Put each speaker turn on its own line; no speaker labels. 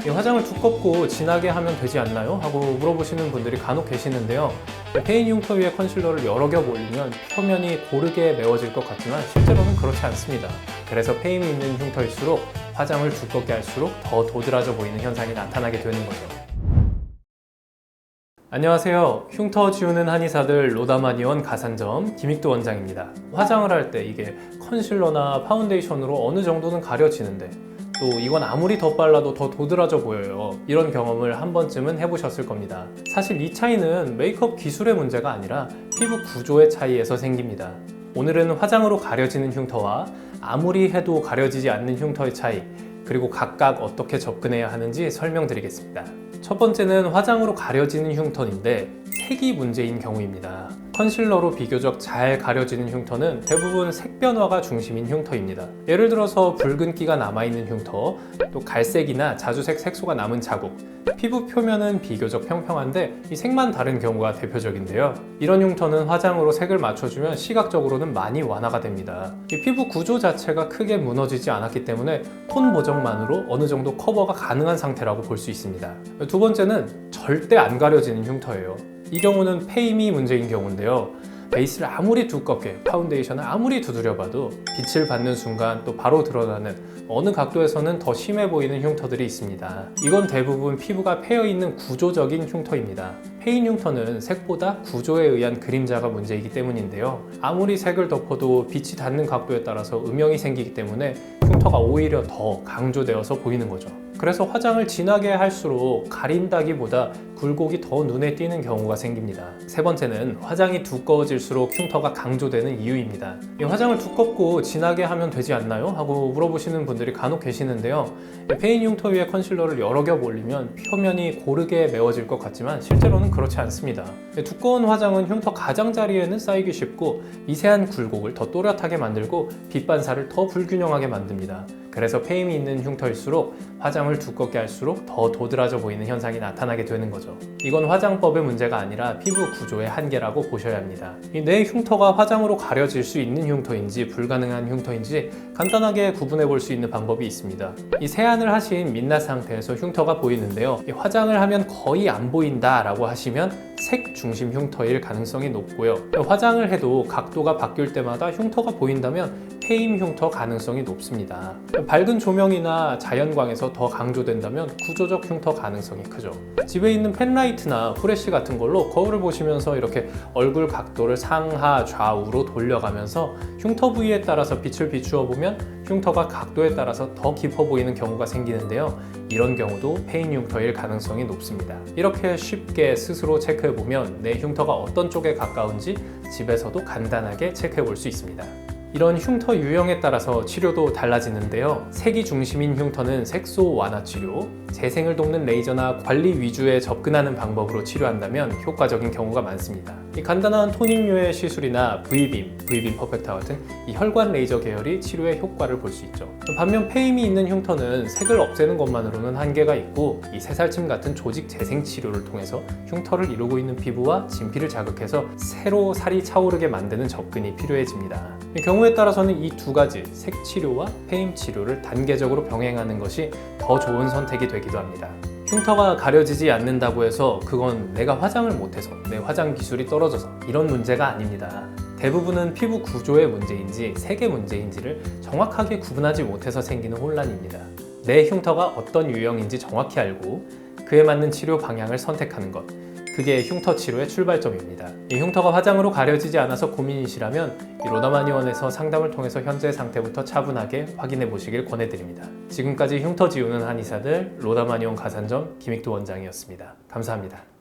이 화장을 두껍고 진하게 하면 되지 않나요? 하고 물어보시는 분들이 간혹 계시는데요. 페인 흉터 위에 컨실러를 여러 겹 올리면 표면이 고르게 메워질 것 같지만 실제로는 그렇지 않습니다. 그래서 페임이 있는 흉터일수록 화장을 두껍게 할수록 더 도드라져 보이는 현상이 나타나게 되는 거죠. 안녕하세요. 흉터 지우는 한의사들 로다마니원 가산점 김익도 원장입니다. 화장을 할 때 이게 컨실러나 파운데이션으로 어느 정도는 가려지는데 또 이건 아무리 더 빨라도 더 도드라져 보여요. 이런 경험을 한 번쯤은 해보셨을 겁니다. 사실 이 차이는 메이크업 기술의 문제가 아니라 피부 구조의 차이에서 생깁니다. 오늘은 화장으로 가려지는 흉터와 아무리 해도 가려지지 않는 흉터의 차이, 그리고 각각 어떻게 접근해야 하는지 설명드리겠습니다. 첫 번째는 화장으로 가려지는 흉터인데 색이 문제인 경우입니다. 컨실러로 비교적 잘 가려지는 흉터는 대부분 색 변화가 중심인 흉터입니다. 예를 들어서 붉은기가 남아있는 흉터, 또 갈색이나 자주색 색소가 남은 자국, 피부 표면은 비교적 평평한데 이 색만 다른 경우가 대표적인데요. 이런 흉터는 화장으로 색을 맞춰주면 시각적으로는 많이 완화가 됩니다. 이 피부 구조 자체가 크게 무너지지 않았기 때문에 톤 보정만으로 어느 정도 커버가 가능한 상태라고 볼 수 있습니다. 두 번째는 절대 안 가려지는 흉터예요. 이 경우는 페임이 문제인 경우인데요. 베이스를 아무리 두껍게, 파운데이션을 아무리 두드려봐도 빛을 받는 순간 또 바로 드러나는 어느 각도에서는 더 심해 보이는 흉터들이 있습니다. 이건 대부분 피부가 패여있는 구조적인 흉터입니다. 페인 흉터는 색보다 구조에 의한 그림자가 문제이기 때문인데요. 아무리 색을 덮어도 빛이 닿는 각도에 따라서 음영이 생기기 때문에 흉터가 오히려 더 강조되어서 보이는 거죠. 그래서 화장을 진하게 할수록 가린다기보다 굴곡이 더 눈에 띄는 경우가 생깁니다. 세 번째는 화장이 두꺼워질수록 흉터가 강조되는 이유입니다. 이 화장을 두껍고 진하게 하면 되지 않나요? 하고 물어보시는 분들이 간혹 계시는데요. 페인 흉터 위에 컨실러를 여러 겹 올리면 표면이 고르게 메워질 것 같지만 실제로는 그렇지 않습니다. 두꺼운 화장은 흉터 가장자리에는 쌓이기 쉽고 미세한 굴곡을 더 또렷하게 만들고 빛 반사를 더 불균형하게 만듭니다. 그래서 페임이 있는 흉터일수록 화장을 두껍게 할수록 더 도드라져 보이는 현상이 나타나게 되는 거죠. 이건 화장법의 문제가 아니라 피부 구조의 한계라고 보셔야 합니다. 내 흉터가 화장으로 가려질 수 있는 흉터인지 불가능한 흉터인지 간단하게 구분해 볼 수 있는 방법이 있습니다. 이 세안을 하신 민낯 상태에서 흉터가 보이는데요. 화장을 하면 거의 안 보인다 라고 하시면 색 중심 흉터일 가능성이 높고요. 화장을 해도 각도가 바뀔 때마다 흉터가 보인다면 페임 흉터 가능성이 높습니다. 밝은 조명이나 자연광에서 더 강조된다면 구조적 흉터 가능성이 크죠. 집에 있는 펜라이트나 후레쉬 같은 걸로 거울을 보시면서 이렇게 얼굴 각도를 상하 좌우로 돌려가면서 흉터 부위에 따라서 빛을 비추어 보면 흉터가 각도에 따라서 더 깊어 보이는 경우가 생기는데요. 이런 경우도 페인 흉터일 가능성이 높습니다. 이렇게 쉽게 스스로 체크해 보면 내 흉터가 어떤 쪽에 가까운지 집에서도 간단하게 체크해 볼 수 있습니다. 이런 흉터 유형에 따라서 치료도 달라지는데요. 색이 중심인 흉터는 색소 완화 치료, 재생을 돕는 레이저나 관리 위주에 접근하는 방법으로 치료한다면 효과적인 경우가 많습니다. 이 간단한 토닝류의 시술이나 V빔 퍼펙터 같은 이 혈관 레이저 계열이 치료에 효과를 볼 수 있죠. 반면 페임이 있는 흉터는 색을 없애는 것만으로는 한계가 있고 이 새살침 같은 조직 재생 치료를 통해서 흉터를 이루고 있는 피부와 진피를 자극해서 새로 살이 차오르게 만드는 접근이 필요해집니다. 경우에 따라서는 이 두 가지 색 치료와 페임 치료를 단계적으로 병행하는 것이 더 좋은 선택이 되기도 합니다. 흉터가 가려지지 않는다고 해서 그건 내가 화장을 못해서 내 화장 기술이 떨어져서 이런 문제가 아닙니다. 대부분은 피부 구조의 문제인지 색의 문제인지를 정확하게 구분하지 못해서 생기는 혼란입니다. 내 흉터가 어떤 유형인지 정확히 알고 그에 맞는 치료 방향을 선택하는 것, 그게 흉터 치료의 출발점입니다. 이 흉터가 화장으로 가려지지 않아서 고민이시라면 이 로다마니원에서 상담을 통해서 현재 상태부터 차분하게 확인해 보시길 권해드립니다. 지금까지 흉터 지우는 한의사들 로다마니원 가산점 김익도 원장이었습니다. 감사합니다.